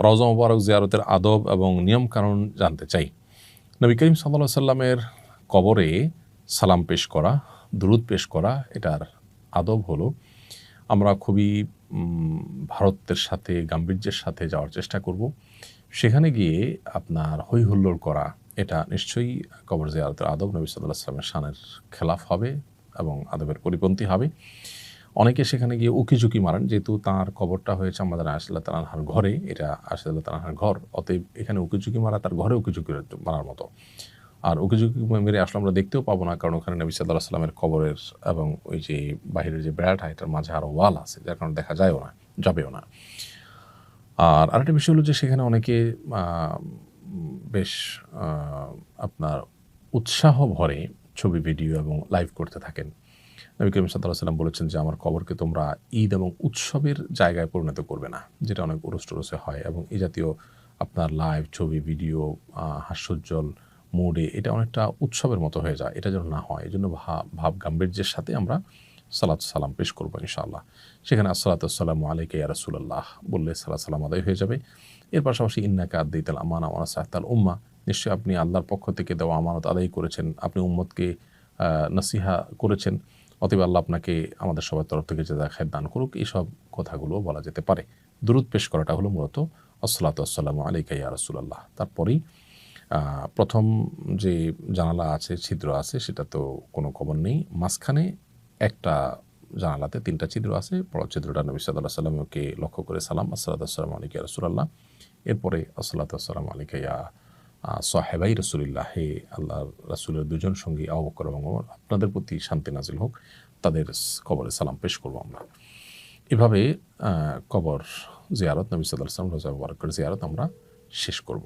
রওজা মুবারক জিয়ারতের আদব এবং নিয়মকানুন জানতে চাই। নবী করিম সাল্লাল্লাহু আলাইহি সাল্লামের কবরে সালাম পেশ করা, দুরূদ পেশ করা, এটার আদব হলো আমরা খুবই ভারতের সাথে গাম্ভীর্যের সাথে যাওয়ার চেষ্টা করব। সেখানে গিয়ে আপনার হৈ হুল্লোড় করা এটা নিশ্চয়ই কবর জিয়ারতের আদব নবী সাল্লাল্লাহু আলাইহি সাল্লামের শানের খেলাফ হবে এবং আদবের পরিপন্থী হবে। অনেকে সেখানে গিয়ে উকিঝুঁকি মারেন, যেহেতু তাঁর কবরটা হয়েছে আমাদের আয়েশা রাদিয়াল্লাহু তাআলা আনহার ঘরে, এটা আয়েশা রাদিয়াল্লাহু তাআলা আনহার ঘর, অতএব এখানে উকিঝুঁকি মারা তার ঘরে উকিঝুঁকি মারার মতো। আর উকিঝুঁকি মেরে আসলে আমরা দেখতেও পাবো না, কারণ ওখানে নবী সাল্লাল্লাহু আলাইহি সাল্লামের কবরের এবং ওই যে বাহিরের যে বেড়াটা এটার মাঝে আরও ওয়াল আছে, যার কারণে দেখা যায়ও না, যাবেও না। আর আরেকটা বিষয় হলো যে সেখানে অনেকে বেশ আপনার উৎসাহ ভরে ছবি, ভিডিও এবং লাইভ করতে থাকেন। নবী করিম সাল্লাল্লাহু আলাইহি ওয়াসাল্লাম বলেছেন যে আমার কবরকে তোমরা ঈদ এবং উৎসবের জায়গায় পরিণত করবে না, যেটা অনেক উরস-টুরসে হয়, এবং এই জাতীয় আপনার লাইভ ছবি, ভিডিও হাস্যোজ্জ্বল মুডে এটা অনেকটা উৎসবের মতো হয়ে যায়। এটা যেন না হয়, এজন্য ভাব গাম্ভীর্যের সাথে আমরা সালাত সালাম পেশ করবো ইনশাআল্লাহ। সেখানে আসসালাতু ওয়াসসালামু আলাইকা ইয়া রাসূলুল্লাহ বললে সালাত সালাম আদায় হয়ে যাবে। এর পাশাপাশি ইন্নাকা আদ্দাইতাল আমানা ওয়া নাসাহতাল উম্মাহ, নিশ্চয়ই আপনি আল্লাহর পক্ষ থেকে দেওয়া আমানত আদায় করেছেন, আপনি উম্মতকে নসিহা করেছেন, অতএব আল্লাহ আপনাকে আমাদের সবার তরফ থেকে জাযায়ে খায়ের দান করুক। এইসব কথাগুলো বলা যেতে পারে। দুরূদ পেশ করাটা হলো মূলত আসসালাতু ওয়াসসালামু আলাইকা ইয়া রাসূলুল্লাহ। তারপরেই প্রথম যে জানালা আছে, ছিদ্র আছে, সেটা তো কোনো কবর নেই। মাঝখানে একটা জানালাতে ৩টা ছিদ্র আছে। বড় ছিদ্রটা নবী সাল্লাল্লাহু আলাইহি ওয়াসাল্লামকে লক্ষ্য করে সালাম, আসসালাতু ওয়াসসালামু আলাইকা ইয়া রাসূলুল্লাহ। এরপরে আসসালাতু ওয়াসসালামু আলাইকা ইয়া সাহেবাই রাসূলিল্লাহ, হে আল্লাহর রাসূলের দুজন সঙ্গী আবু বকর এবং ওমর, আপনাদের প্রতি শান্তি নাজিল হোক, তাদের কবরে সালাম পেশ করব আমরা। এভাবে কবর জিয়ারত, নবী সাল্লাল্লাহু আলাইহি ওয়াসাল্লাম রওজা মুবারকের জিয়ারত আমরা শেষ করব।